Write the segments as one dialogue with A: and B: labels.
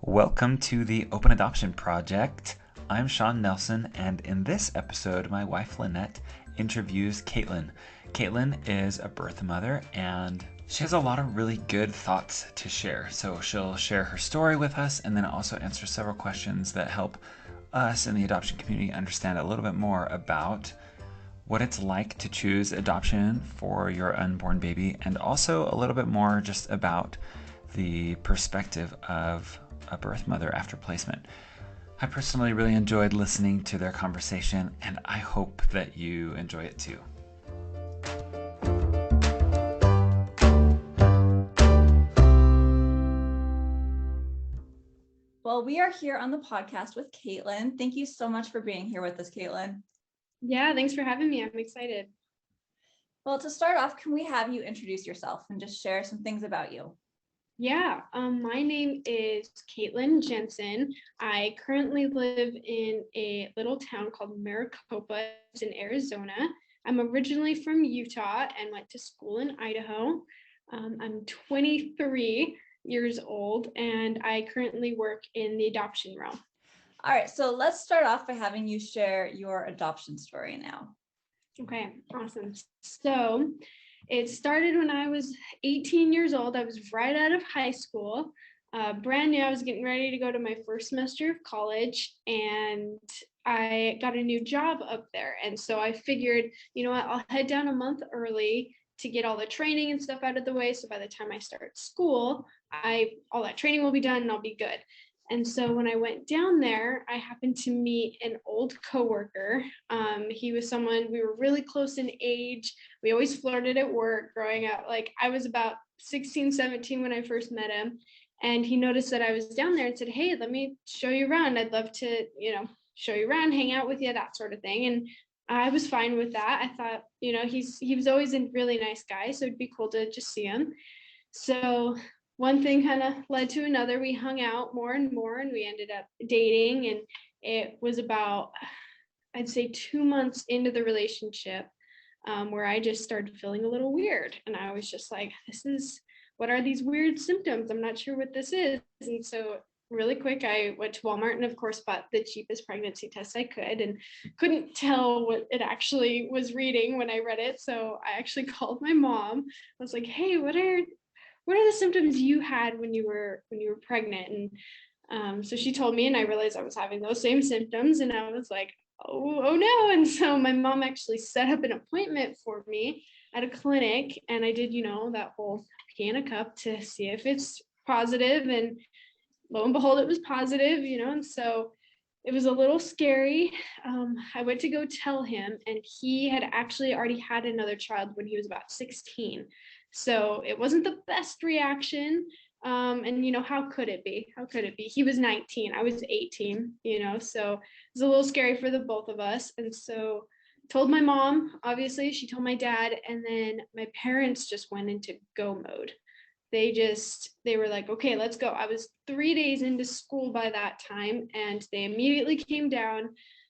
A: Welcome to the Open Adoption Project. I'm Sean Nelson, and in this episode, my wife Lynette interviews Kaytlin. Kaytlin is a birth mother, and she has a lot of really good thoughts to share. So she'll share her story with us and then also answer several questions that help us in the adoption community understand a little bit more about what it's like to choose adoption for your unborn baby, and also a little bit more just about the perspective of a birth mother after placement. I personally really enjoyed listening to their conversation, and I hope that you enjoy it too.
B: Well, we are here on the podcast with Kaytlin. Thank you so much for being here with us, Kaytlin.
C: Yeah, thanks for having me. I'm excited.
B: Well, to start off, can we have you introduce yourself and just share some things about you?
C: Yeah, my name is Kaytlin Jensen. I currently live in a little town called Maricopa. It's in Arizona. I'm originally from Utah and went to school in Idaho. I'm 23 years old, and I currently work in the adoption realm.
B: All right, so let's start off by having you share your adoption story now.
C: Okay, awesome. So it started when I was 18 years old. I was right out of high school, brand new. I was getting ready to go to my first semester of college, and I got a new job up there. And so I figured, you know what, I'll head down a month early to get all the training and stuff out of the way. So by the time I start school, all that training will be done and I'll be good. And so when I went down there, I happened to meet an old coworker. He was someone, we were really close in age. We always flirted at work growing up. Like I was about 16, 17 when I first met him. And he noticed that I was down there and said, hey, let me show you around. I'd love to, show you around, hang out with you, that sort of thing. And I was fine with that. I thought, he was always a really nice guy. So it'd be cool to just see him. So one thing kind of led to another. We hung out more and more, and we ended up dating. And it was about, I'd say, 2 months into the relationship where I just started feeling a little weird. And I was just like, what are these weird symptoms? I'm not sure what this is. And so really quick, I went to Walmart and of course bought the cheapest pregnancy test I could and couldn't tell what it actually was reading when I read it. So I actually called my mom. I was like, hey, what are the symptoms you had when you were pregnant? And so she told me, and I realized I was having those same symptoms, and I was like, oh no. And so my mom actually set up an appointment for me at a clinic, and I did, that whole pee in a cup to see if it's positive, and lo and behold, it was positive, and so it was a little scary. I went to go tell him, and he had actually already had another child when he was about 16. So it wasn't the best reaction. And how could it be? How could it be? He was 19, I was 18, so it was a little scary for the both of us. And so told my mom, obviously, she told my dad, and then my parents just went into go mode. They were like, okay, let's go. I was 3 days into school by that time, and they immediately came down.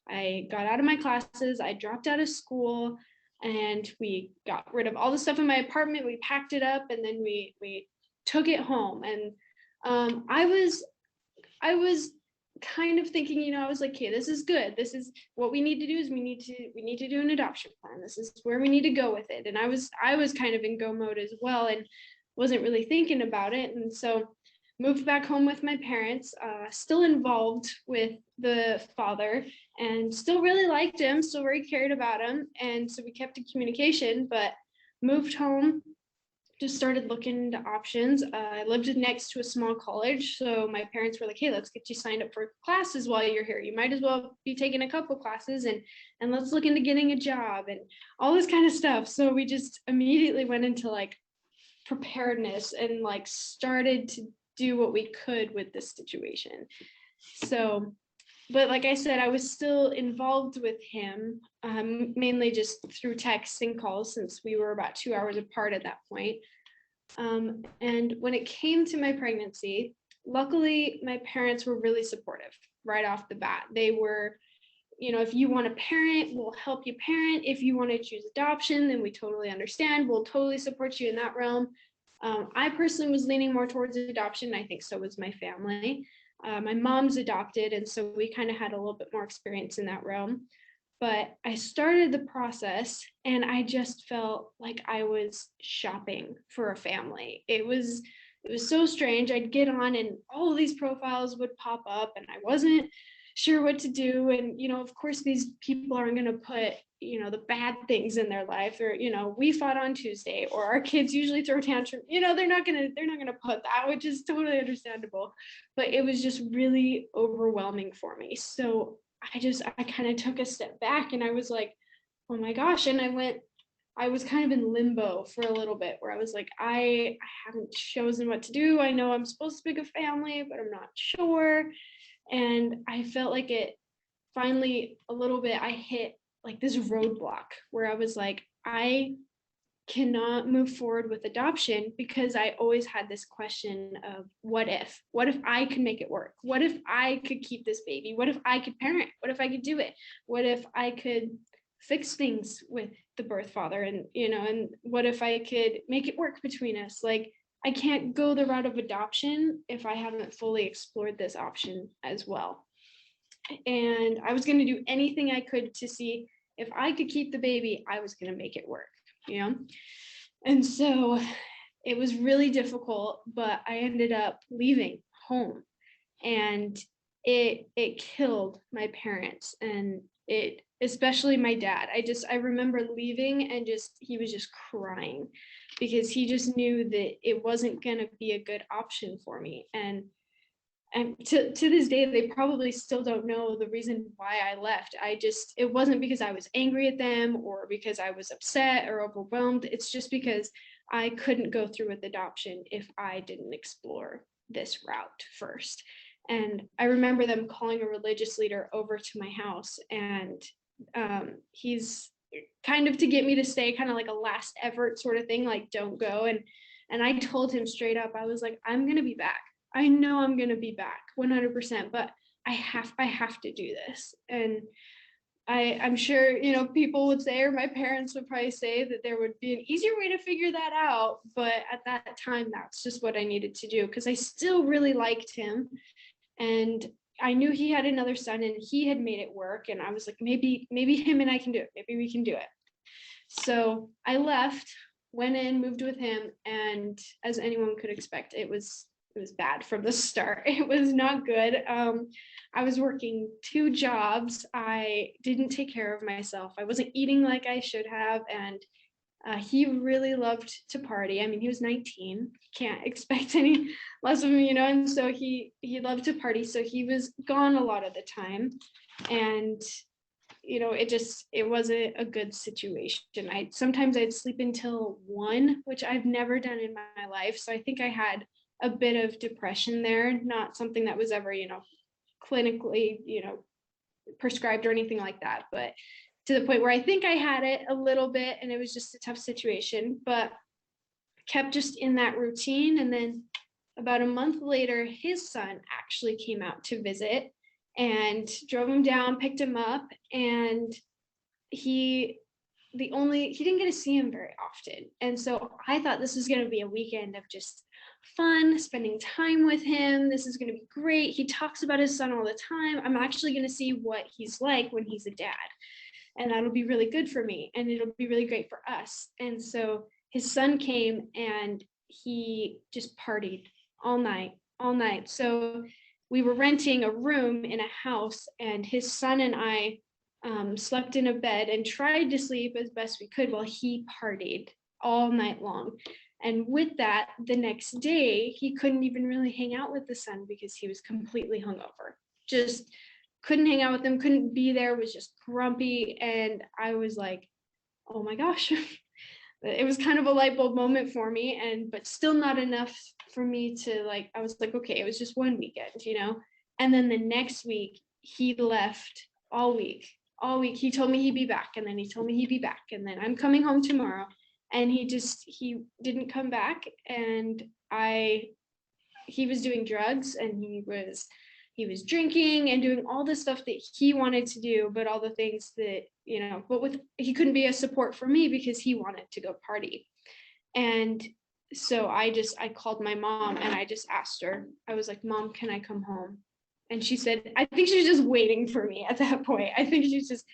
C: I got out of my classes, I dropped out of school, and we got rid of all the stuff in my apartment. We packed it up, and then we took it home. And I was kind of thinking, I was like, okay, this is good. This is what we need to do. Is we need to do an adoption plan. This is where we need to go with it. And I was kind of in go mode as well, and wasn't really thinking about it. And so moved back home with my parents, still involved with the father, and still really liked him, still very cared about him. And so we kept in communication, but moved home, just started looking into options. I lived next to a small college, so my parents were like, hey, let's get you signed up for classes while you're here. You might as well be taking a couple classes, and let's look into getting a job and all this kind of stuff. So we just immediately went into like preparedness and like started to do what we could with this situation. So, but like I said, I was still involved with him, mainly just through texts and calls, since we were about 2 hours apart at that point. And when it came to my pregnancy, luckily my parents were really supportive right off the bat. They were, if you want to parent, we'll help you parent. If you want to choose adoption, then we totally understand. We'll totally support you in that realm. I personally was leaning more towards adoption. I think so was my family. My mom's adopted, and so we kind of had a little bit more experience in that realm. But I started the process and I just felt like I was shopping for a family. It was so strange. I'd get on and all these profiles would pop up and I wasn't sure what to do. And, of course, these people aren't going to put, the bad things in their life, or, we fought on Tuesday, or our kids usually throw tantrum. They're not gonna put that, which is totally understandable. But it was just really overwhelming for me. So I kind of took a step back and I was like, oh my gosh. And I was kind of in limbo for a little bit where I was like, I haven't chosen what to do. I know I'm supposed to pick a family, but I'm not sure. And I felt like it finally a little bit, I hit like this roadblock where I was like, I cannot move forward with adoption because I always had this question of what if I could make it work? What if I could keep this baby? What if I could parent? What if I could do it? What if I could fix things with the birth father? And what if I could make it work between us? Like, I can't go the route of adoption if I haven't fully explored this option as well. And I was going to do anything I could to see if I could keep the baby, I was going to make it work. And so it was really difficult, but I ended up leaving home, and it killed my parents, and it especially my dad. I remember leaving and he was just crying because he just knew that it wasn't going to be a good option for me. And to this day, they probably still don't know the reason why I left. It wasn't because I was angry at them or because I was upset or overwhelmed. It's just because I couldn't go through with adoption if I didn't explore this route first. And I remember them calling a religious leader over to my house, and he's kind of to get me to stay, kind of like a last effort sort of thing, like don't go. And I told him straight up, I was like, I'm going to be back. I know I'm going to be back 100%, but I have to do this. And I'm sure, people would say, or my parents would probably say that there would be an easier way to figure that out. But at that time, that's just what I needed to do, because I still really liked him. And I knew he had another son and he had made it work. And I was like, maybe him and I can do it. Maybe we can do it. So I left, went in, moved with him. And as anyone could expect, it was bad from the start. It was not good. I was working 2 jobs. I didn't take care of myself. I wasn't eating like I should have. And he really loved to party. I mean, he was 19. Can't expect any less of him, and so he loved to party. So he was gone a lot of the time. And it wasn't a good situation. Sometimes I'd sleep until 1, which I've never done in my life. So I think I had a bit of depression there, not something that was ever, clinically, prescribed or anything like that, but to the point where I think I had it a little bit, and it was just a tough situation, but kept just in that routine. And then about a month later, his son actually came out to visit, and drove him down, picked him up, and he didn't get to see him very often. And so I thought this was going to be a weekend of just fun, spending time with him. This is going to be great. He talks about his son all the time. I'm actually going to see what he's like when he's a dad. And that'll be really good for me. And it'll be really great for us. And so his son came and he just partied all night. So we were renting a room in a house, and his son and I slept in a bed and tried to sleep as best we could while he partied all night long. And with that, the next day, he couldn't even really hang out with the son because he was completely hungover. Just couldn't hang out with him, couldn't be there, was just grumpy. And I was like, oh my gosh. It was kind of a light bulb moment for me, but still not enough for me to I was like, okay, it was just one weekend, And then the next week, he left all week. He told me he'd be back, and then he told me he'd be back, and then I'm coming home tomorrow. And he didn't come back. And he was doing drugs, and he was drinking and doing all the stuff that he wanted to do, but all the things that, he couldn't be a support for me because he wanted to go party. And so I called my mom and I just asked her, I was like, Mom, can I come home? And she said, I think she's just waiting for me at that point. I think she's just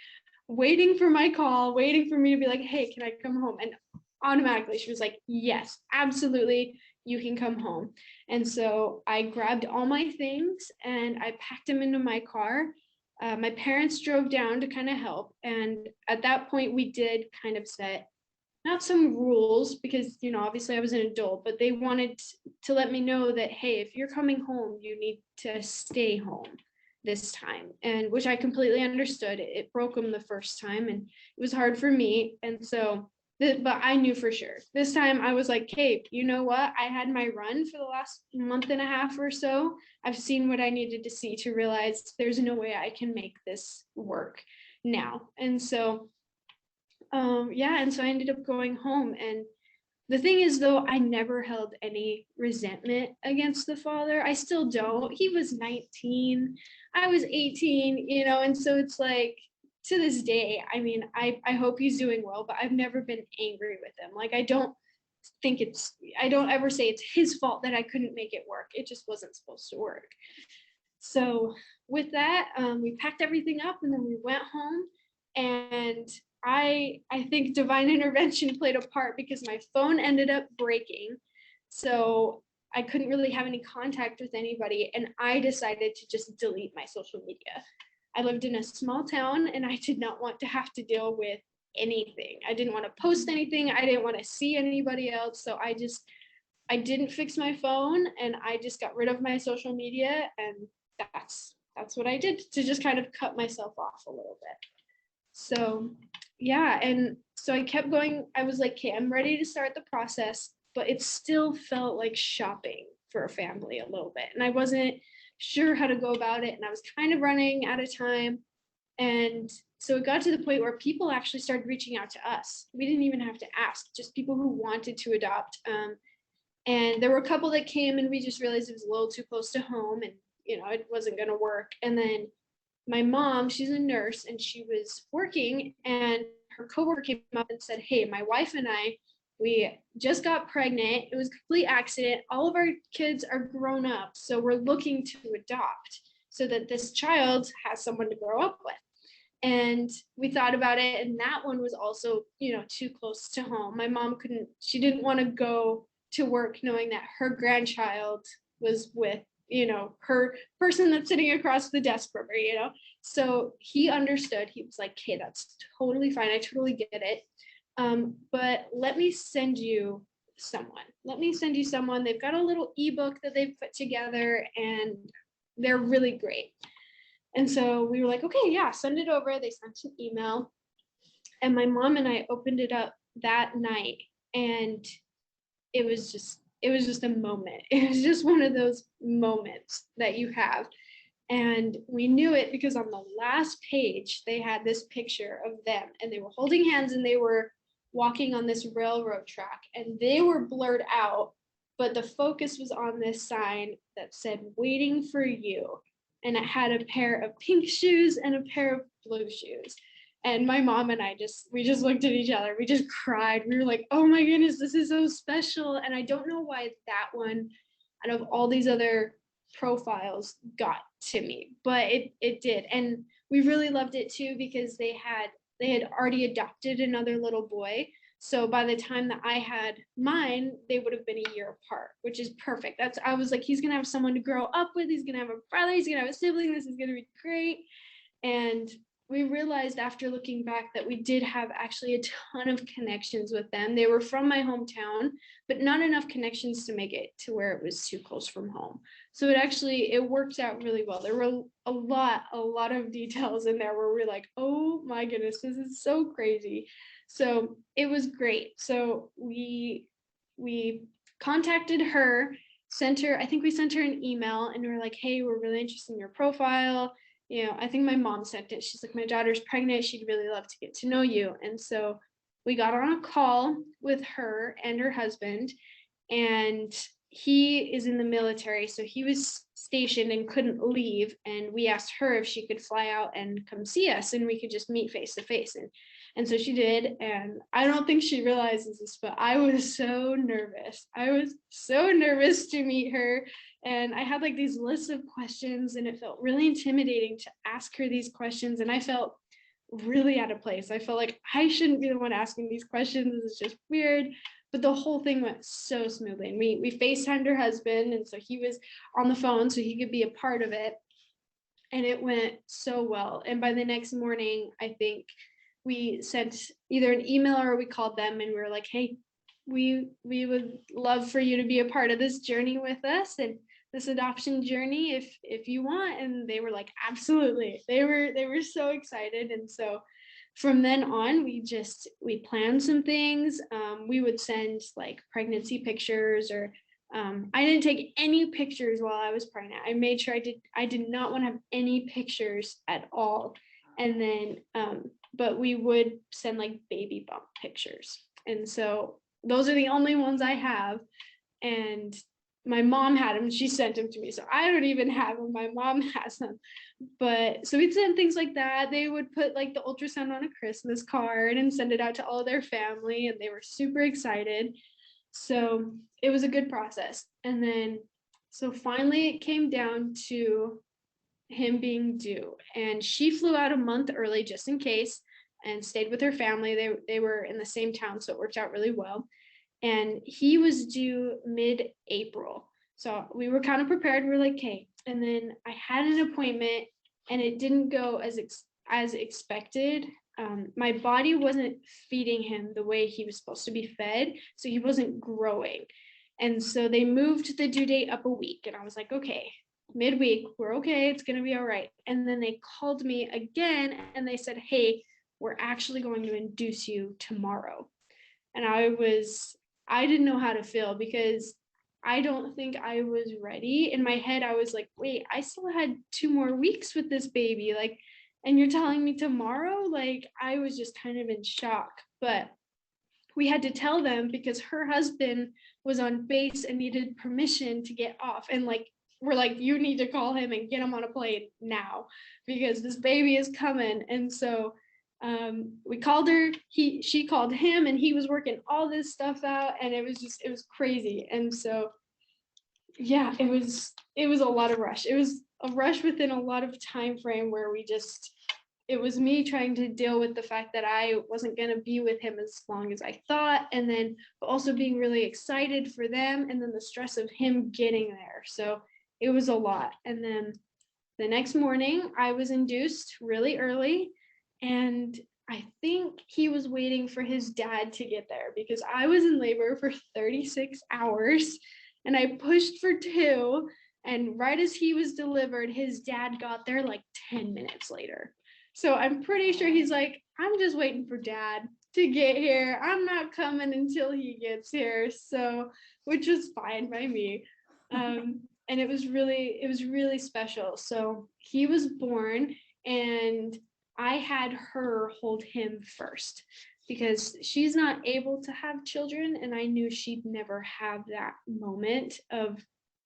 C: waiting for my call, waiting for me to be like, hey, can I come home? And automatically she was like, yes, absolutely, you can come home. And so I grabbed all my things and I packed them into my car. My parents drove down to kind of help. And at that point, we did kind of set not some rules because, obviously I was an adult, but they wanted to let me know that, hey, if you're coming home, you need to stay home this time. And which I completely understood. It broke them the first time and it was hard for me. And so, but I knew for sure. This time I was like, hey, you know what? I had my run for the last month and a half or so. I've seen what I needed to see to realize there's no way I can make this work now. And so and so I ended up going home. And the thing is, though, I never held any resentment against the father. I still don't. He was 19, I was 18, and so it's like, to this day, I mean, I hope he's doing well, but I've never been angry with him. Like, I don't ever say it's his fault that I couldn't make it work. It just wasn't supposed to work. So with that, we packed everything up and then we went home. And I think divine intervention played a part because my phone ended up breaking. So I couldn't really have any contact with anybody. And I decided to just delete my social media. I lived in a small town and I did not want to have to deal with anything. I didn't want to post anything. I didn't want to see anybody else. So I didn't fix my phone and I just got rid of my social media. And that's what I did to just kind of cut myself off a little bit. So yeah, and so I kept going. I was like, okay, I'm ready to start the process, but it still felt like shopping for a family a little bit. And I wasn't sure how to go about it. And I was kind of running out of time. And so it got to the point where people actually started reaching out to us. We didn't even have to ask, just people who wanted to adopt. And there were a couple that came and we just realized it was a little too close to home and, it wasn't going to work. And then my mom, she's a nurse and she was working and her coworker came up and said, hey, my wife and I, we just got pregnant. It was a complete accident. All of our kids are grown up. So we're looking to adopt so that this child has someone to grow up with. And we thought about it. And that one was also, too close to home. My mom she didn't want to go to work knowing that her grandchild was with her person that's sitting across the desk from her, so he understood. He was like, hey, that's totally fine. I totally get it. But let me send you someone. They've got a little ebook that they've put together and they're really great. And so we were like, okay, yeah, send it over. They sent an email and my mom and I opened it up that night and it was just a moment. It was just one of those moments that you have. And we knew it because on the last page, they had this picture of them and they were holding hands and they were walking on this railroad track and they were blurred out, but the focus was on this sign that said, waiting for you. And it had a pair of pink shoes and a pair of blue shoes. And my mom and we just looked at each other. We just cried. We were like, oh my goodness, this is so special. And I don't know why that one, out of all these other profiles, got to me, but it did. And we really loved it too, because they had already adopted another little boy. So by the time that I had mine, they would have been a year apart, which is perfect. I was like, he's gonna have someone to grow up with. He's gonna have a brother. He's gonna have a sibling. This is gonna be great. And we realized after looking back that we did have actually a ton of connections with them. They were from my hometown, but not enough connections to make it to where it was too close from home. So it worked out really well. There were a lot of details in there where we're like, oh my goodness, this is so crazy. So it was great. So we contacted her, I think we sent her an email and we were like, hey, we're really interested in your profile. I think my mom sent it. She's like, my daughter's pregnant. She'd really love to get to know you. And so we got on a call with her and her husband, and he is in the military. So he was stationed and couldn't leave. And we asked her if she could fly out and come see us and we could just meet face to face. And so she did. And I don't think she realizes this, but I was so nervous. I was so nervous to meet her. And I had like these lists of questions, and it felt really intimidating to ask her these questions. And I felt really out of place. I felt like I shouldn't be the one asking these questions. This is just weird. But the whole thing went so smoothly. And we FaceTimed her husband. And so he was on the phone so he could be a part of it. And it went so well. And by the next morning, I think we sent either an email or we called them and we were like, hey, we would love for you to be a part of this journey with us and this adoption journey if you want. And they were like, absolutely. They were so excited. And so from then on, we planned some things. We would send like pregnancy pictures, or I didn't take any pictures while I was pregnant. I made sure I did not want to have any pictures at all. And then, but we would send like baby bump pictures. And so those are the only ones I have. And my mom had them. She sent them to me. So I don't even have them. My mom has them. But so we'd send things like that. They would put like the ultrasound on a Christmas card and send it out to all their family. And they were super excited. So it was a good process. And then, so finally it came down to him being due. And she flew out a month early just in case and stayed with her family. They were in the same town, so it worked out really well. And he was due mid-April. So we were kind of prepared. We're like, okay. And then I had an appointment and it didn't go as expected. My body wasn't feeding him the way he was supposed to be fed, so he wasn't growing. And so they moved the due date up a week. And I was like, okay, midweek, we're okay. It's going to be all right. And then they called me again and they said, hey, we're actually going to induce you tomorrow. And I didn't know how to feel because I don't think I was ready. In my head, I was like, wait, I still had 2 more weeks with this baby. Like, and you're telling me tomorrow? Like, I was just kind of in shock. But we had to tell them because her husband was on base and needed permission to get off. And like, we're like, you need to call him and get him on a plane now because this baby is coming. And so we called her, she called him, and he was working all this stuff out, and it was crazy. And so yeah, it was a lot of rush. It was a rush within a lot of time frame where it was me trying to deal with the fact that I wasn't going to be with him as long as I thought, and then also being really excited for them, and then the stress of him getting there. So it was a lot. And then the next morning I was induced really early, and I think he was waiting for his dad to get there because I was in labor for 36 hours and I pushed for 2. And right as he was delivered, his dad got there like 10 minutes later. So I'm pretty sure he's like, I'm just waiting for dad to get here. I'm not coming until he gets here. So, which was fine by me. And it was really special. So he was born and I had her hold him first because she's not able to have children. And I knew she'd never have that moment of,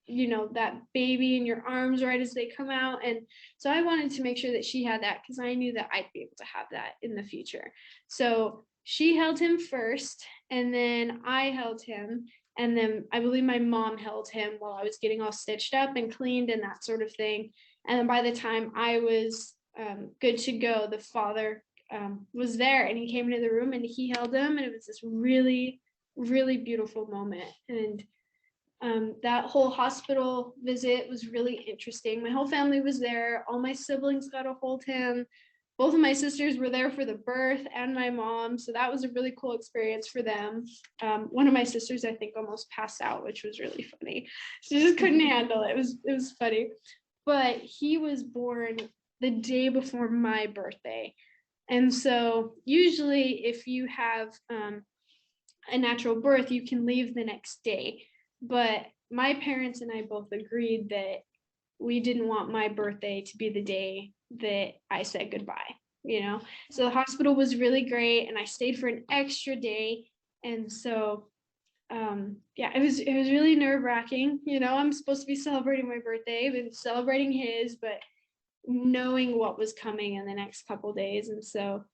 C: that baby in your arms right as they come out. And so I wanted to make sure that she had that because I knew that I'd be able to have that in the future. So she held him first, and then I held him. And then I believe my mom held him while I was getting all stitched up and cleaned and that sort of thing. And then by the time I was good to go, the father was there and he came into the room and he held him. And it was this really, really beautiful moment. And that whole hospital visit was really interesting. My whole family was there. All my siblings got to hold him. Both of my sisters were there for the birth and my mom. So that was a really cool experience for them. One of my sisters, I think, almost passed out, which was really funny. She just couldn't handle it. It was funny. But he was born the day before my birthday. And so usually if you have a natural birth, you can leave the next day. But my parents and I both agreed that we didn't want my birthday to be the day that I said goodbye, So the hospital was really great and I stayed for an extra day. And so, it was really nerve-wracking. I'm supposed to be celebrating my birthday, been celebrating his, but knowing what was coming in the next couple days. And so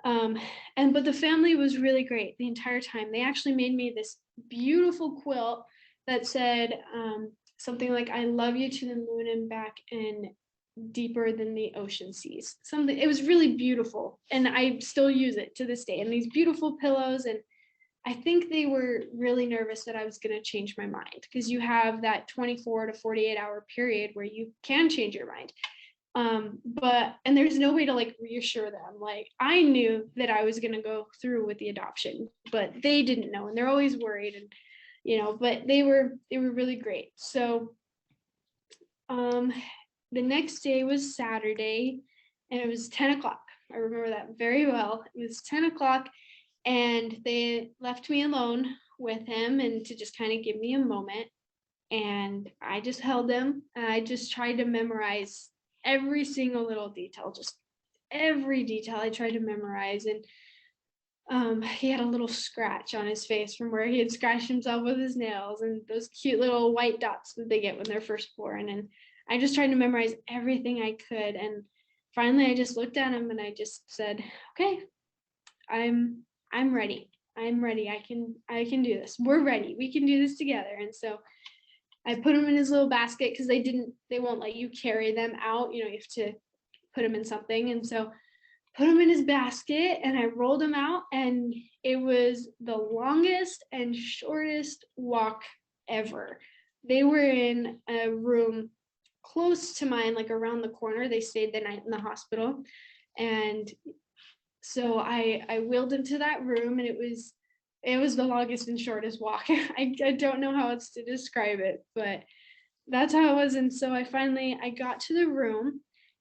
C: Um, but the family was really great the entire time. They actually made me this beautiful quilt that said something like "I love you to the moon and back and deeper than the ocean seas." Something, it was really beautiful, and I still use it to this day. And these beautiful pillows, and I think they were really nervous that I was going to change my mind, because you have that 24 to 48-hour period where you can change your mind. But and there's no way to like reassure them. Like, I knew that I was going to go through with the adoption, but they didn't know, and they're always worried. And but they were really great. So the next day was Saturday, and it was 10 o'clock. I remember that very well. It was 10 o'clock, and they left me alone with him, and to just kind of give me a moment. And I just held him, and I just tried to memorize every single little detail, just every detail I tried to memorize. And he had a little scratch on his face from where he had scratched himself with his nails, and those cute little white dots that they get when they're first born. And I just tried to memorize everything I could. And finally I just looked at him and I just said, okay, I'm ready. I'm ready. I can do this. We're ready. We can do this together. And so I put him in his little basket, because they won't let you carry them out. You have to put him in something. And so put him in his basket, and I rolled him out, and it was the longest and shortest walk ever. They were in a room close to mine, like around the corner. They stayed the night in the hospital. And so I wheeled into that room, and it was the longest and shortest walk. I don't know how else to describe it, but that's how it was. And so I got to the room,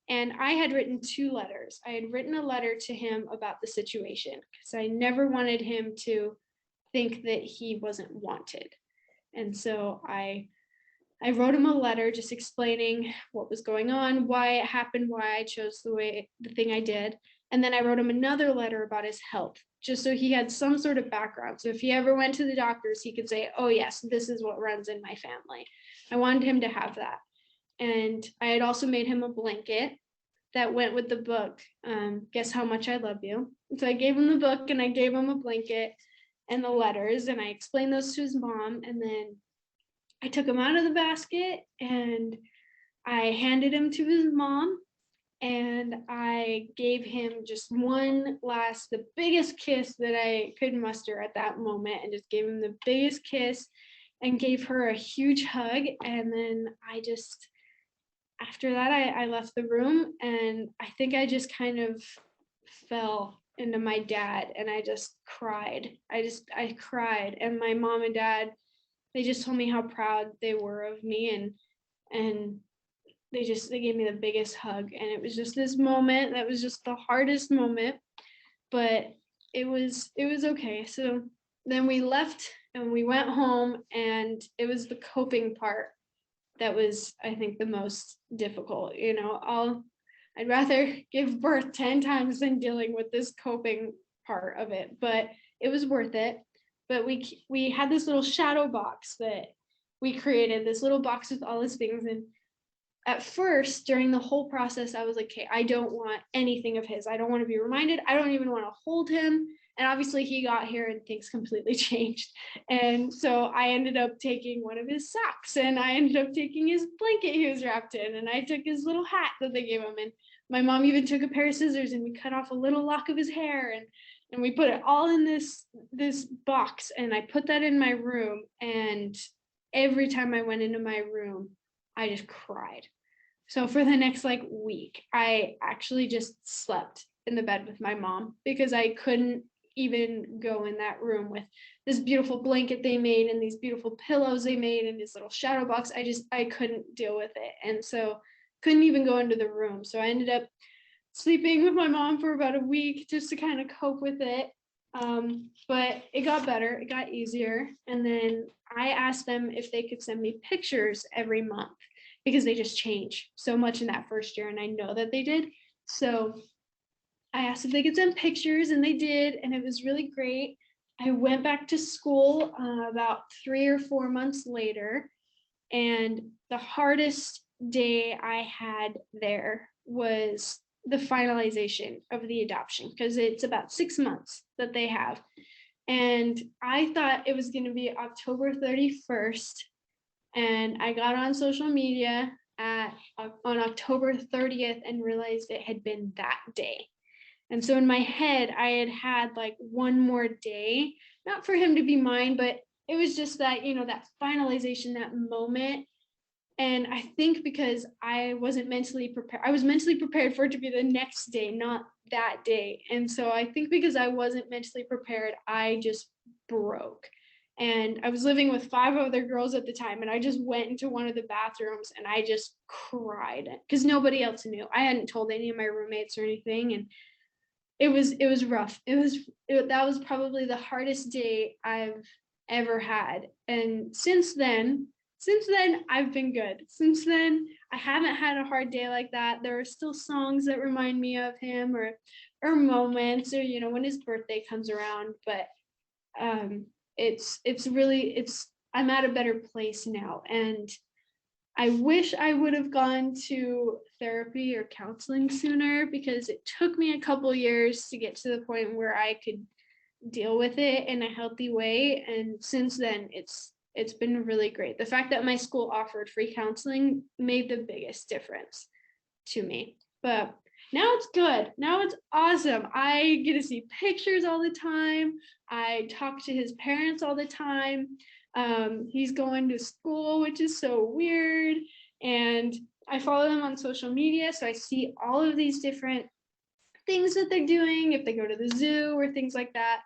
C: and I had written 2 letters. I had written a letter to him about the situation, because I never wanted him to think that he wasn't wanted. And so I wrote him a letter just explaining what was going on, why it happened, why I chose the thing I did. And then I wrote him another letter about his health, just so he had some sort of background. So if he ever went to the doctors, he could say, oh yes, this is what runs in my family. I wanted him to have that. And I had also made him a blanket that went with the book, Guess How Much I Love You. So I gave him the book, and I gave him a blanket and the letters, and I explained those to his mom. And then I took him out of the basket, and I handed him to his mom, and I gave him just one last, the biggest kiss that I could muster at that moment, and just gave him the biggest kiss and gave her a huge hug. And then after that, I left the room, and I think I just kind of fell into my dad, and I just cried. I cried, and my mom and dad, they just told me how proud they were of me, and they gave me the biggest hug. And it was just this moment that was just the hardest moment, but it was okay. So then we left, and we went home, and it was the coping part that was, I think, the most difficult. I'd rather give birth 10 times than dealing with this coping part of it, but it was worth it. But we had this little shadow box that we created, this little box with all his things. And at first, during the whole process, I was like, okay, I don't want anything of his. I don't want to be reminded. I don't even want to hold him. And obviously he got here and things completely changed. And so I ended up taking one of his socks, and I ended up taking his blanket he was wrapped in, and I took his little hat that they gave him. And my mom even took a pair of scissors, and we cut off a little lock of his hair, and we put it all in this box, and I put that in my room. And every time I went into my room, I just cried. So for the next week, I actually just slept in the bed with my mom, because I couldn't even go in that room with this beautiful blanket they made and these beautiful pillows they made and this little shadow box. I couldn't deal with it. And so couldn't even go into the room. So I ended up sleeping with my mom for about a week just to kind of cope with it. But it got better, it got easier. And then I asked them if they could send me pictures every month, because they just change so much in that first year. And I know that they did. So I asked if they could send pictures, and they did. And it was really great. I went back to school about 3 or 4 months later. And the hardest day I had there was the finalization of the adoption, because it's about 6 months that they have. And I thought it was going to be October 31st. And I got on social media on October 30th and realized it had been that day. And so in my head, I had like one more day, not for him to be mine, but it was just that, that finalization, that moment. And I think because I wasn't mentally prepared, I was mentally prepared for it to be the next day, not that day. And so I think because I wasn't mentally prepared, I just broke. And I was living with 5 other girls at the time, and I just went into one of the bathrooms and I just cried because nobody else knew. I hadn't told any of my roommates or anything, and it was rough. That was probably the hardest day I've ever had. And since then I've been good. Since then, I haven't had a hard day like that. There are still songs that remind me of him, or moments, or when his birthday comes around. But I'm at a better place now, and I wish I would have gone to therapy or counseling sooner, because it took me a couple years to get to the point where I could deal with it in a healthy way. And since then, it's been really great. The fact that my school offered free counseling made the biggest difference to me. But now it's good. Now it's awesome. I get to see pictures all the time. I talk to his parents all the time. He's going to school, which is so weird. And I follow them on social media, so I see all of these different things that they're doing, if they go to the zoo or things like that.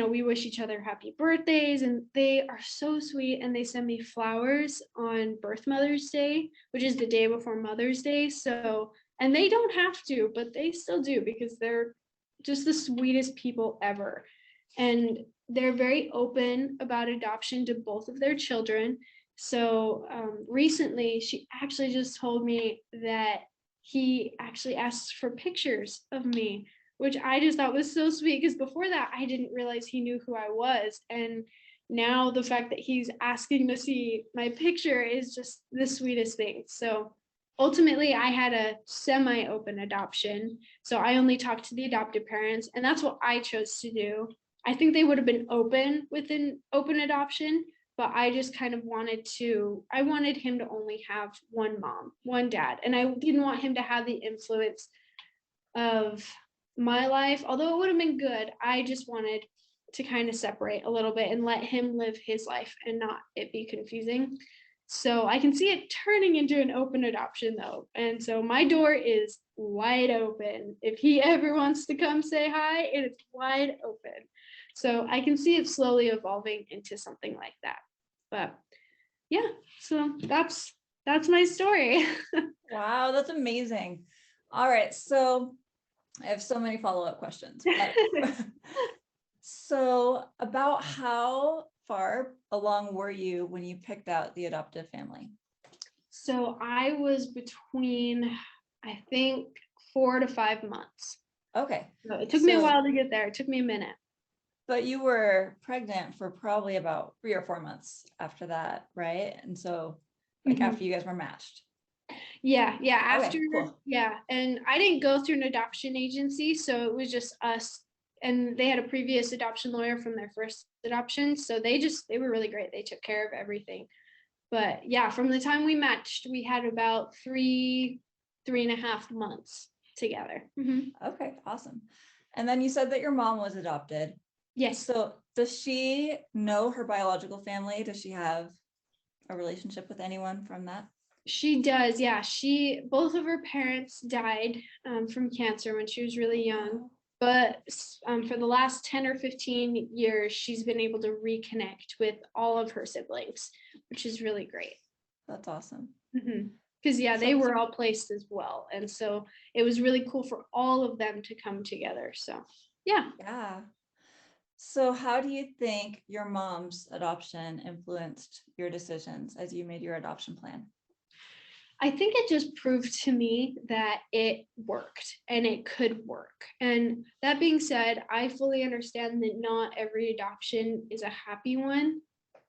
C: We wish each other happy birthdays, and they are so sweet, and they send me flowers on Mother's Day, which is the day before Mother's Day. So, and they don't have to, but they still do, because they're just the sweetest people ever. And they're very open about adoption to both of their children. So recently, she actually just told me that he actually asked for pictures of me, which I just thought was so sweet, because before that, I didn't realize he knew who I was. And now the fact that he's asking to see my picture is just the sweetest thing. So ultimately, I had a semi-open adoption. So I only talked to the adoptive parents, and that's what I chose to do. I think they would have been open with an open adoption, but I just kind of wanted him to only have one mom, one dad. And I didn't want him to have the influence of my life, although it would have been good. I just wanted to kind of separate a little bit and let him live his life and not it be confusing. So I can see it turning into an open adoption though. And so my door is wide open. If he ever wants to come say hi, it is wide open. So I can see it slowly evolving into something like that. But yeah, so that's my story.
B: Wow, that's amazing. All right, so I have so many follow-up questions. So about how far along were you when you picked out the adoptive family?
C: So I was between, I think, 4 to 5 months.
B: Okay.
C: So it took me a while to get there. It took me a minute.
B: But you were pregnant for probably about 3 or 4 months after that, right? And so after you guys were matched.
C: Yeah. After,
B: okay, cool.
C: Yeah. And I didn't go through an adoption agency, so it was just us. And they had a previous adoption lawyer from their first adoption. So they were really great. They took care of everything. But yeah, from the time we matched, we had about 3.5 months together.
B: Okay, awesome. And then you said that your mom was adopted.
C: Yes.
B: So does she know her biological family? Does she have a relationship with anyone from that?
C: She does, yeah. Both of her parents died from cancer when she was really young. But for the last 10 or 15 years, she's been able to reconnect with all of her siblings, which is really great.
B: That's awesome.
C: Because they were all placed as well. And so it was really cool for all of them to come together. So yeah.
B: Yeah. So how do you think your mom's adoption influenced your decisions as you made your adoption plan?
C: I think it just proved to me that it worked and it could work. And that being said, I fully understand that not every adoption is a happy one,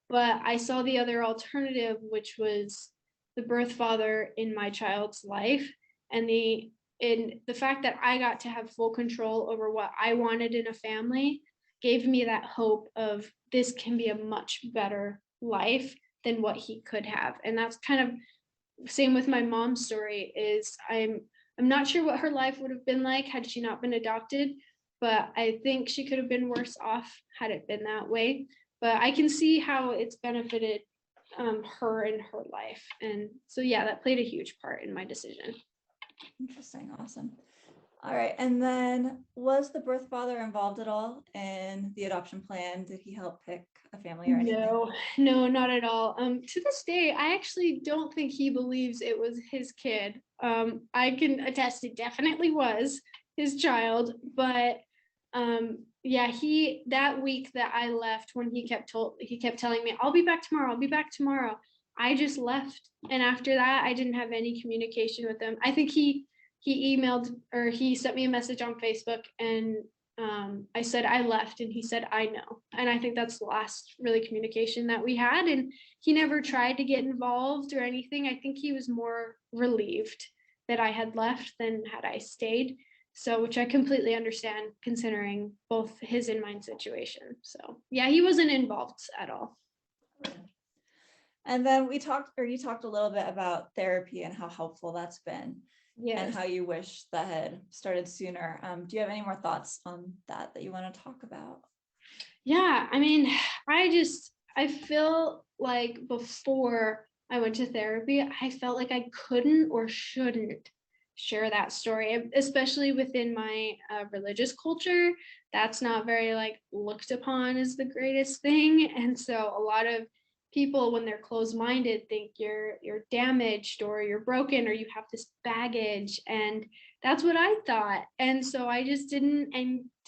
C: but I saw the other alternative, which was the birth father in my child's life. and the fact that I got to have full control over what I wanted in a family gave me that hope of this can be a much better life than what he could have. And that's kind of same with my mom's story. Is I'm not sure what her life would have been like had she not been adopted, but I think she could have been worse off had it been that way. But I can see how it's benefited her in her life. And so, yeah, that played a huge part in my decision.
B: Interesting. Awesome. All right. And then was the birth father involved at all in the adoption plan? Did he help pick a family or anything?
C: No, not at all. To this day, I actually don't think he believes it was his kid. I can attest it definitely was his child, but yeah, that week that I left, when he kept telling me, I'll be back tomorrow, I'll be back tomorrow. I just left. And after that, I didn't have any communication with him. I think he emailed, or he sent me a message on Facebook, and I said I left, and he said I know. And I think that's the last really communication that we had. And he never tried to get involved or anything. I think he was more relieved that I had left than had I stayed. So, which I completely understand considering both his and mine situation. So yeah, he wasn't involved at all.
B: And then you talked a little bit about therapy and how helpful that's been. Yes. And how you wish that had started sooner. Do you have any more thoughts on that you want to talk about?
C: Yeah, I mean, I feel like before I went to therapy, I felt like I couldn't or shouldn't share that story, especially within my religious culture. That's not very like looked upon as the greatest thing. And so a lot of people, when they're closed-minded, think you're damaged or you're broken or you have this baggage, and that's what I thought. And so I just didn't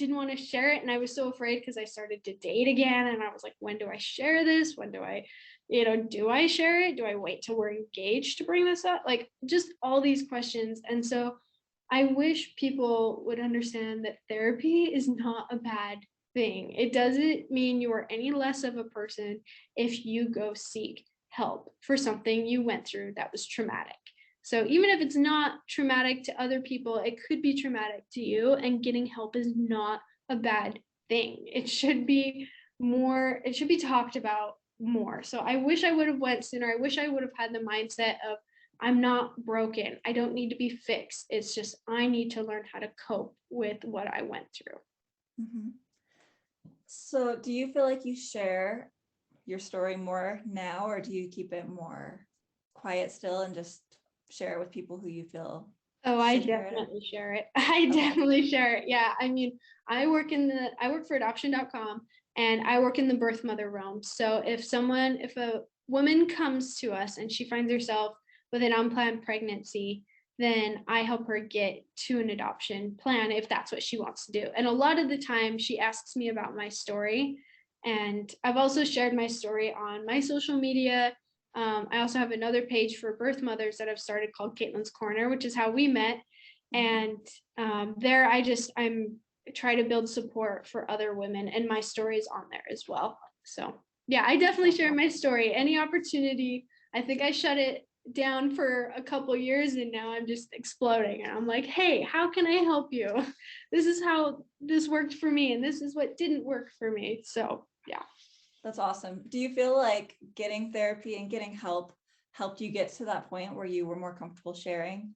C: want to share it. And I was so afraid because I started to date again, and I was like, when do I share this? When do I, do I share it? Do I wait till we're engaged to bring this up? Like, just all these questions. And so I wish people would understand that therapy is not a bad thing. It doesn't mean you are any less of a person if you go seek help for something you went through that was traumatic. So even if it's not traumatic to other people, it could be traumatic to you, and getting help is not a bad thing. It should be talked about more. So I wish I would have went sooner. I wish I would have had the mindset of, I'm not broken. I don't need to be fixed. It's just I need to learn how to cope with what I went through.
B: Mm-hmm. So do you feel like you share your story more now, or do you keep it more quiet still and just share it with people who you feel?
C: Oh, I definitely share it. I definitely share it. Yeah. I mean, I work for adoption.com, and I work in the birth mother realm. So if a woman comes to us and she finds herself with an unplanned pregnancy, then I help her get to an adoption plan if that's what she wants to do. And a lot of the time she asks me about my story. And I've also shared my story on my social media. I also have another page for birth mothers that I've started called Kaytlin's Corner, which is how we met. And there I'm try to build support for other women, and my story is on there as well. So yeah, I definitely share my story. Any opportunity. I think I shut it down for a couple years, and now I'm just exploding, and I'm like, hey, how can I help you? This is how this worked for me, and this is what didn't work for me. So yeah.
B: That's awesome. Do you feel like getting therapy and getting help helped you get to that point where you were more comfortable sharing?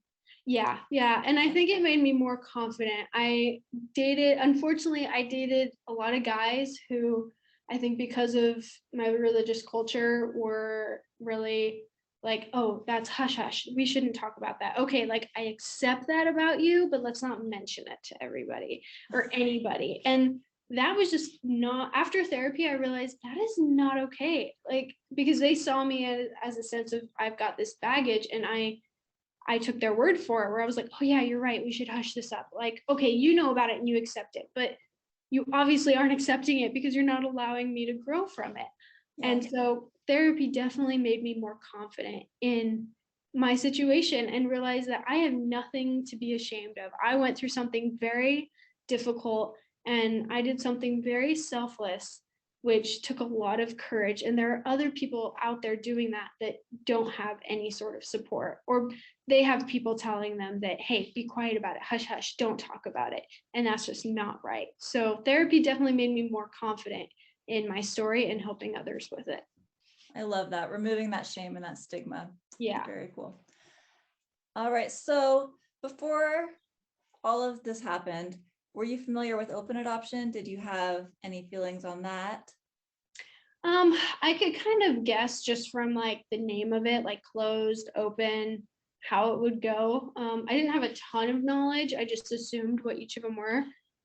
C: Yeah. And I think it made me more confident. Unfortunately, I dated a lot of guys who, I think because of my religious culture, were really like, oh, that's hush hush. We shouldn't talk about that. Okay, like I accept that about you, but let's not mention it to everybody or anybody. And that was just not, after therapy, I realized that is not okay. Like, because they saw me as a sense of, I've got this baggage, and I took their word for it, where I was like, oh yeah, you're right, we should hush this up. Like, okay, you know about it and you accept it, but you obviously aren't accepting it because you're not allowing me to grow from it. Yeah. And so therapy definitely made me more confident in my situation and realized that I have nothing to be ashamed of. I went through something very difficult, and I did something very selfless, which took a lot of courage. And there are other people out there doing that don't have any sort of support, or they have people telling them that, hey, be quiet about it, hush, hush, don't talk about it. And that's just not right. So therapy definitely made me more confident in my story and helping others with it.
B: I love that. Removing that shame and that stigma.
C: Yeah.
B: Very cool. All right. So before all of this happened, were you familiar with open adoption? Did you have any feelings on that?
C: I could kind of guess just from like the name of it, like closed, open, how it would go. I didn't have a ton of knowledge. I just assumed what each of them were.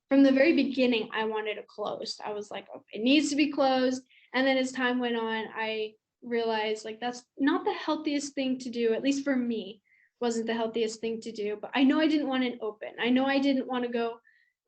C: From the very beginning, I wanted it closed. I was like, oh, it needs to be closed. And then as time went on, I realized like that's not the healthiest thing to do, at least for me, wasn't the healthiest thing to do. But I know I didn't want it open. I know I didn't want to go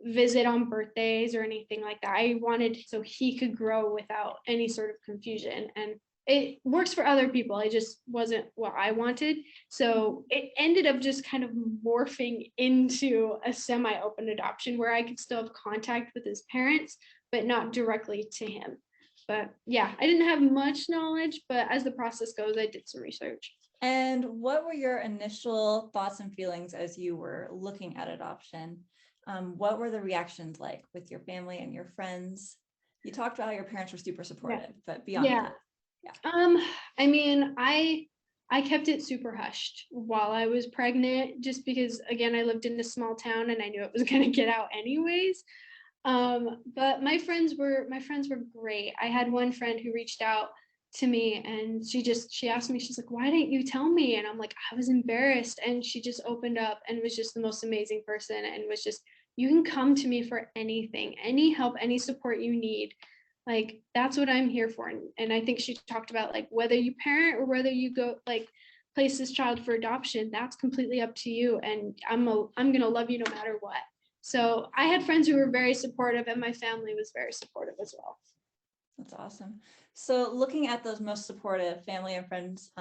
C: visit on birthdays or anything like that. I wanted so he could grow without any sort of confusion. And it works for other people. It just wasn't what I wanted. So it ended up just kind of morphing into a semi-open adoption where I could still have contact with his parents, but not directly to him. But yeah, I didn't have much knowledge, but as the process goes, I did some research.
B: And what were your initial thoughts and feelings as you were looking at adoption? What were the reactions like with your family and your friends? You talked about how your parents were super supportive, but beyond that.
C: I mean, I kept it super hushed while I was pregnant, just because again, I lived in a small town and I knew it was gonna get out anyways. But my friends were great. I had one friend who reached out to me and she asked me, she's like, why didn't you tell me? And I'm like, I was embarrassed. And she just opened up and was just the most amazing person and was just, you can come to me for anything, any help, any support you need. Like, that's what I'm here for. And I think she talked about like whether you parent or whether you go like place this child for adoption, that's completely up to you. And I'm gonna love you no matter what. So I had friends who were very supportive and my family was very supportive as well.
B: That's awesome. So looking at those most supportive family and friends,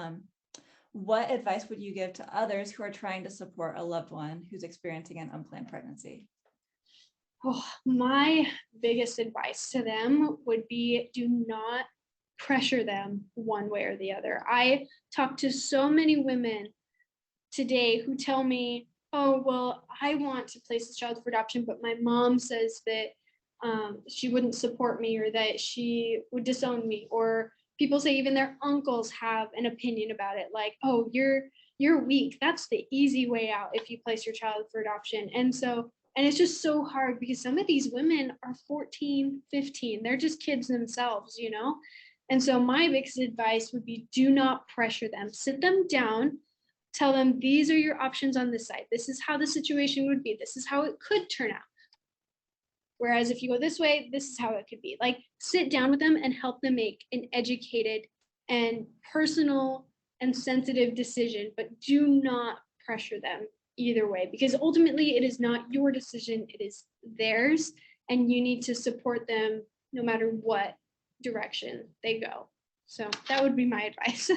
B: what advice would you give to others who are trying to support a loved one who's experiencing an unplanned pregnancy?
C: Oh, my biggest advice to them would be do not pressure them one way or the other. I talk to so many women today who tell me, oh, well, I want to place this child for adoption, but my mom says that she wouldn't support me or that she would disown me. Or people say even their uncles have an opinion about it, like, oh, you're weak. That's the easy way out if you place your child for adoption. And it's just so hard because some of these women are 14, 15. They're just kids themselves, you know? And so my biggest advice would be do not pressure them. Sit them down, tell them these are your options on this side. This is how the situation would be. This is how it could turn out. Whereas if you go this way, this is how it could be. Like, sit down with them and help them make an educated and personal and sensitive decision, but do not pressure them either way, because ultimately it is not your decision, it is theirs, and you need to support them no matter what direction they go. So that would be my advice.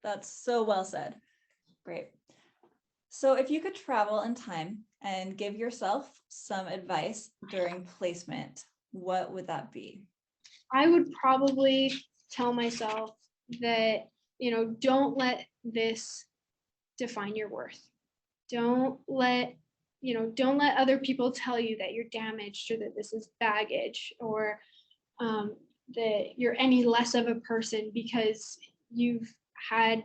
B: That's so well said. Great. So if you could travel in time and give yourself some advice during placement, what would that be?
C: I would probably tell myself that, don't let this define your worth. Don't let other people tell you that you're damaged or that this is baggage or that you're any less of a person because you've had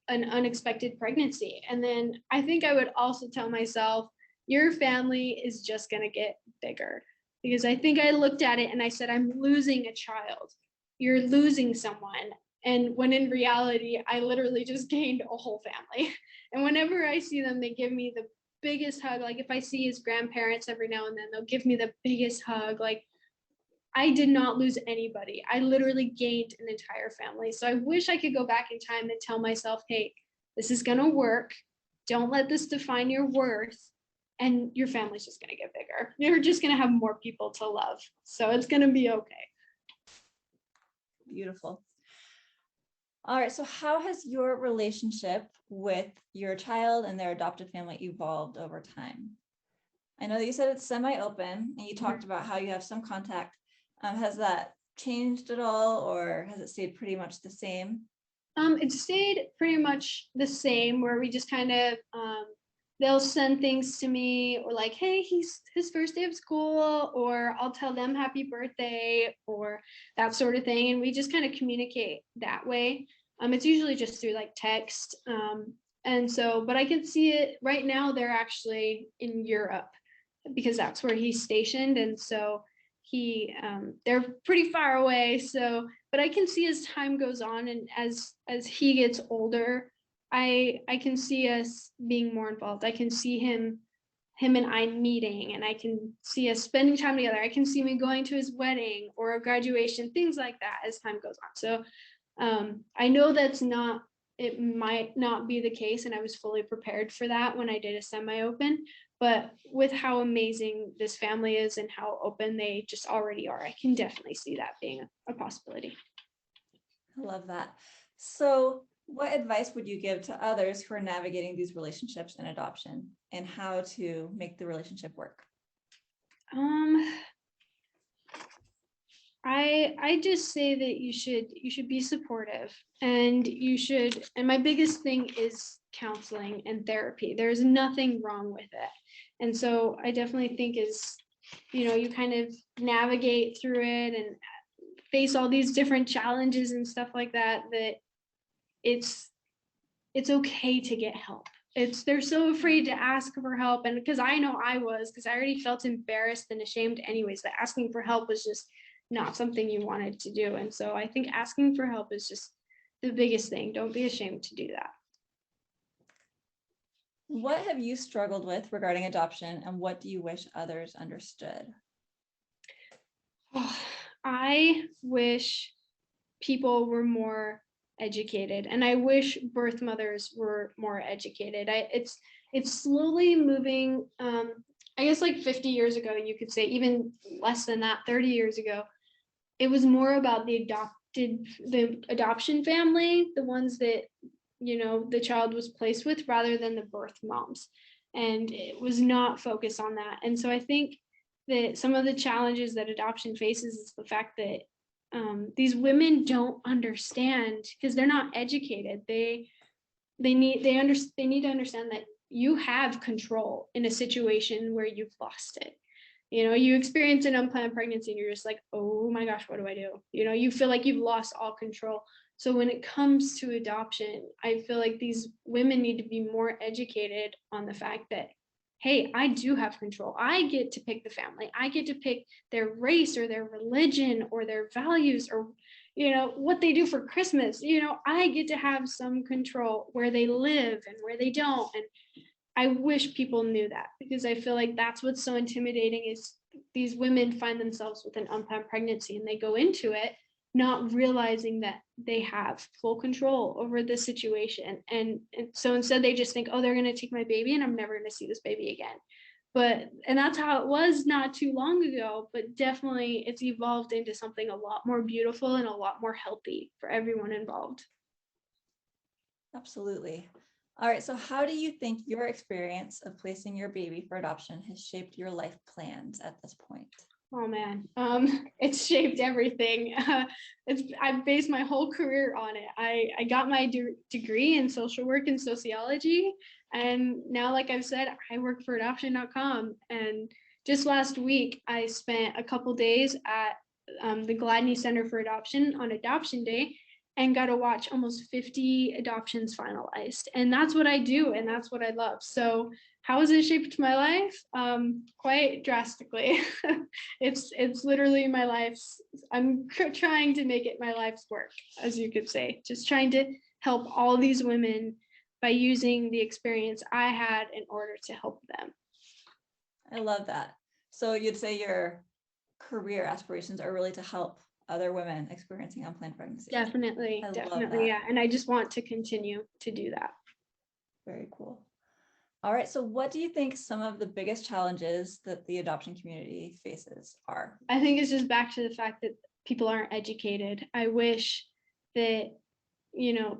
C: an unexpected pregnancy. And then I think I would also tell myself, your family is just going to get bigger. Because I think I looked at it and I said, I'm losing a child. You're losing someone. And when in reality, I literally just gained a whole family. And whenever I see them, they give me the biggest hug. Like if I see his grandparents every now and then, they'll give me the biggest hug. Like, I did not lose anybody. I literally gained an entire family. So I wish I could go back in time and tell myself, hey, this is going to work. Don't let this define your worth. And your family's just going to get bigger. You're just going to have more people to love. So it's going to be okay.
B: Beautiful. All right. So how has your relationship with your child and their adopted family evolved over time? I know that you said it's semi-open and you talked about how you have some contact. Has that changed at all or has it stayed pretty much the same?
C: It stayed pretty much the same, where we just kind of they'll send things to me, or like, hey, he's his first day of school, or I'll tell them happy birthday, or that sort of thing, and we just kind of communicate that way. It's usually just through like text. And so, but I can see it right now. They're actually in Europe because that's where he's stationed, and so they're pretty far away. So, but I can see as time goes on and as he gets older, I can see us being more involved. I can see him and I meeting, and I can see us spending time together. I can see me going to his wedding or a graduation, things like that as time goes on. So I know it might not be the case, and I was fully prepared for that when I did a semi-open, but with how amazing this family is and how open they just already are, I can definitely see that being a possibility.
B: I love that. So what advice would you give to others who are navigating these relationships in adoption, and how to make the relationship work?
C: I just say that you should be supportive, and my biggest thing is counseling and therapy. There's nothing wrong with it. And so I definitely think you kind of navigate through it and face all these different challenges and stuff like that, that it's okay to get help. They're so afraid to ask for help. And because I know because I already felt embarrassed and ashamed anyways, that asking for help was just not something you wanted to do. And so I think asking for help is just the biggest thing. Don't be ashamed to do that.
B: What have you struggled with regarding adoption, and what do you wish others understood?
C: I wish people were more educated, and I wish birth mothers were more educated. It's slowly moving. I guess like 50 years ago, you could say, even less than that, 30 years ago, it was more about the adoption family, the ones that the child was placed with, rather than the birth moms, and it was not focused on that. And so I think that some of the challenges that adoption faces is the fact that these women don't understand, because they're not educated. They need to understand that you have control in a situation where you've lost it. You experience an unplanned pregnancy and you're just like, oh my gosh, what do I do? You feel like you've lost all control. So when it comes to adoption, I feel like these women need to be more educated on the fact that, hey, I do have control. I get to pick the family. I get to pick their race or their religion or their values, or what they do for Christmas. I get to have some control where they live and where they don't. And I wish people knew that, because I feel like that's what's so intimidating, is these women find themselves with an unplanned pregnancy and they go into it not realizing that they have full control over the situation. And so instead they just think, oh, they're going to take my baby and I'm never going to see this baby again. And that's how it was not too long ago, but definitely it's evolved into something a lot more beautiful and a lot more healthy for everyone involved.
B: Absolutely. All right. So how do you think your experience of placing your baby for adoption has shaped your life plans at this point?
C: Oh man, it's shaped everything. I've based my whole career on it. I got my degree in social work and sociology, and now, like I've said, I work for adoption.com. And just last week, I spent a couple days at the Gladney Center for Adoption on Adoption Day, and got to watch almost 50 adoptions finalized. And that's what I do, and that's what I love. So how has it shaped my life? Quite drastically. It's literally my life's, I'm trying to make it my life's work, as you could say, just trying to help all these women by using the experience I had in order to help them.
B: I love that. So you'd say your career aspirations are really to help other women experiencing unplanned pregnancy.
C: Definitely, yeah. And I just want to continue to do that.
B: Very cool. All right. So what do you think some of the biggest challenges that the adoption community faces are?
C: I think it's just back to the fact that people aren't educated. I wish that,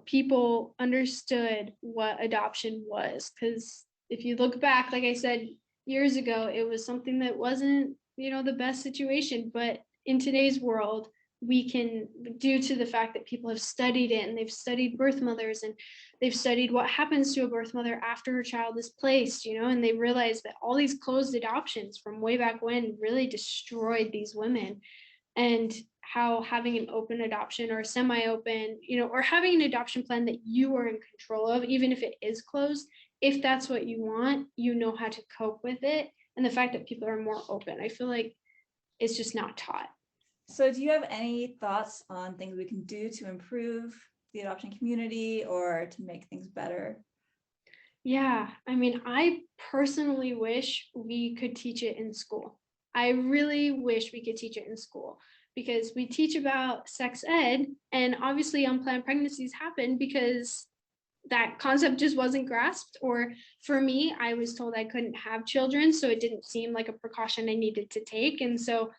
C: people understood what adoption was, because if you look back, like I said, years ago, it was something that wasn't, the best situation. But in today's world, we can, due to the fact that people have studied it and they've studied birth mothers and they've studied what happens to a birth mother after her child is placed, and they realize that all these closed adoptions from way back when really destroyed these women, and how having an open adoption or semi-open, or having an adoption plan that you are in control of, even if it is closed, if that's what you want, how to cope with it. And the fact that people are more open, I feel like it's just not taught.
B: So do you have any thoughts on things we can do to improve the adoption community or to make things better?
C: Yeah, I mean, I personally wish we could teach it in school. I really wish we could teach it in school, because we teach about sex ed, and obviously unplanned pregnancies happen because that concept just wasn't grasped. Or for me, I was told I couldn't have children, so it didn't seem like a precaution I needed to take. And so,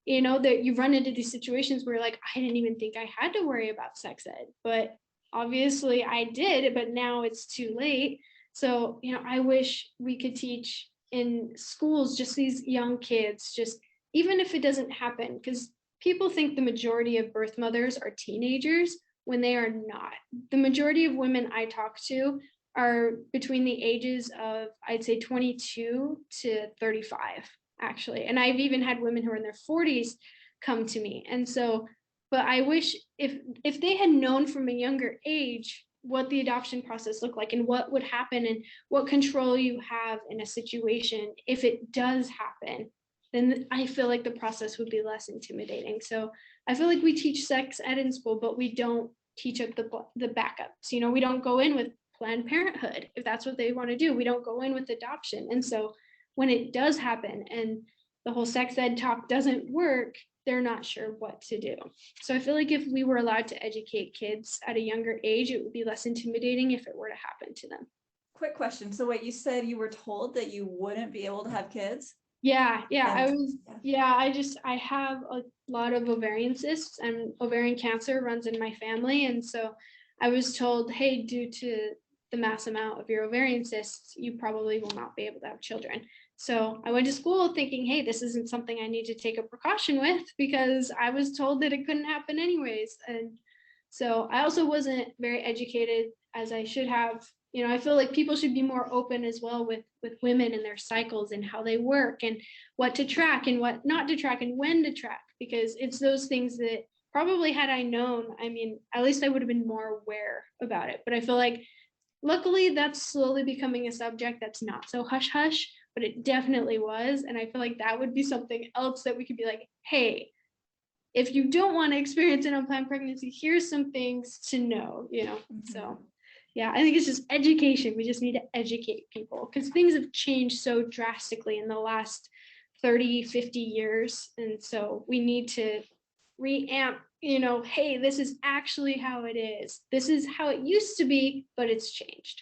C: that you run into these situations where like, I didn't even think I had to worry about sex ed, but obviously I did, but now it's too late. So, I wish we could teach in schools, just these young kids, just even if it doesn't happen, because people think the majority of birth mothers are teenagers when they are not. The majority of women I talk to are between the ages of, I'd say, 22 to 35, actually. And I've even had women who are in their 40s come to me. And so, but I wish if they had known from a younger age what the adoption process looked like and what would happen and what control you have in a situation if it does happen, then I feel like the process would be less intimidating. So I feel like we teach sex ed in school, but we don't teach up the backups. We don't go in with Planned Parenthood if that's what they want to do. We don't go in with adoption. And so when it does happen and the whole sex ed talk doesn't work, they're not sure what to do. So I feel like if we were allowed to educate kids at a younger age, it would be less intimidating if it were to happen to them.
B: Quick question. So what you said, you were told that you wouldn't be able to have kids?
C: Yeah. I have a lot of ovarian cysts, and ovarian cancer runs in my family. And so I was told, hey, due to the mass amount of your ovarian cysts, you probably will not be able to have children. So I went to school thinking, hey, this isn't something I need to take a precaution with, because I was told that it couldn't happen anyways. And so I also wasn't very educated as I should have. I feel like people should be more open as well with women and their cycles and how they work and what to track and what not to track and when to track, because it's those things that probably, had I known, I mean, at least I would have been more aware about it. But I feel like luckily that's slowly becoming a subject that's not so hush hush, but it definitely was. And I feel like that would be something else that we could be like, hey, if you don't want to experience an unplanned pregnancy, here's some things to know,
B: Mm-hmm.
C: So yeah, I think it's just education. We just need to educate people, because things have changed so drastically in the last 30, 50 years. And so we need to reamp, hey, this is actually how it is. This is how it used to be, but it's changed.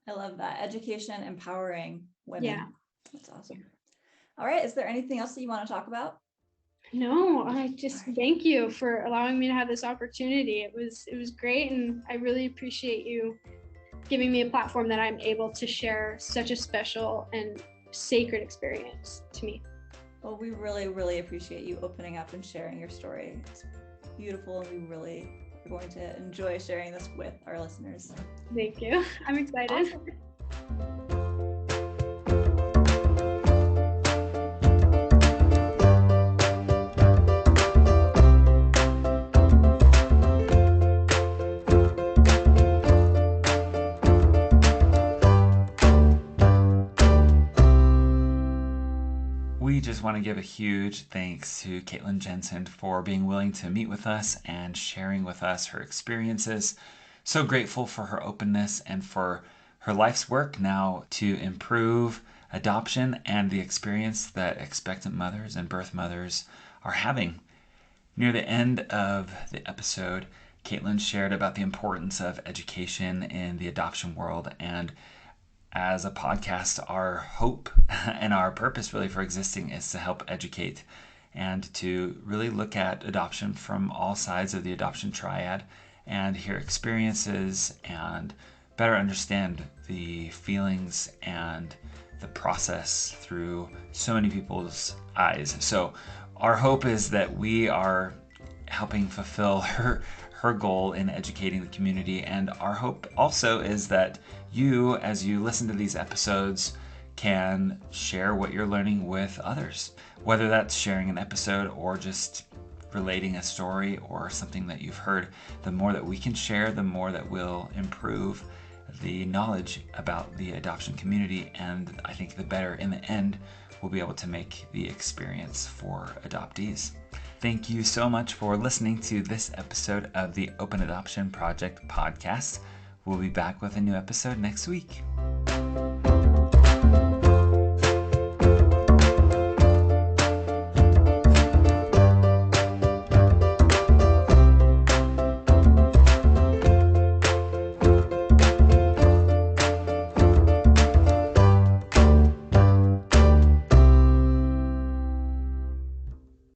B: I love that. Education, empowering women.
C: Yeah.
B: That's awesome. All right. Is there anything else that you want to talk about?
C: No, I just thank you for allowing me to have this opportunity. It was great, and I really appreciate you giving me a platform that I'm able to share such a special and sacred experience to me.
B: Well, we really, really appreciate you opening up and sharing your story. It's beautiful, and we really are going to enjoy sharing this with our listeners.
C: Thank you. I'm excited.
B: Awesome.
A: We just want to give a huge thanks to Kaytlin Jensen for being willing to meet with us and sharing with us her experiences. So grateful for her openness and for her life's work now to improve adoption and the experience that expectant mothers and birth mothers are having. Near the end of the episode, Kaytlin shared about the importance of education in the adoption world, and as a podcast, our hope and our purpose really for existing is to help educate and to really look at adoption from all sides of the adoption triad and hear experiences and better understand the feelings and the process through so many people's eyes. So our hope is that we are helping fulfill her goal in educating the community. And our hope also is that you, as you listen to these episodes, can share what you're learning with others, whether that's sharing an episode or just relating a story or something that you've heard. The more that we can share, the more that we'll improve the knowledge about the adoption community, and I think the better in the end we'll be able to make the experience for adoptees. Thank you so much for listening to this episode of the Open Adoption Project podcast. We'll be back with a new episode next week.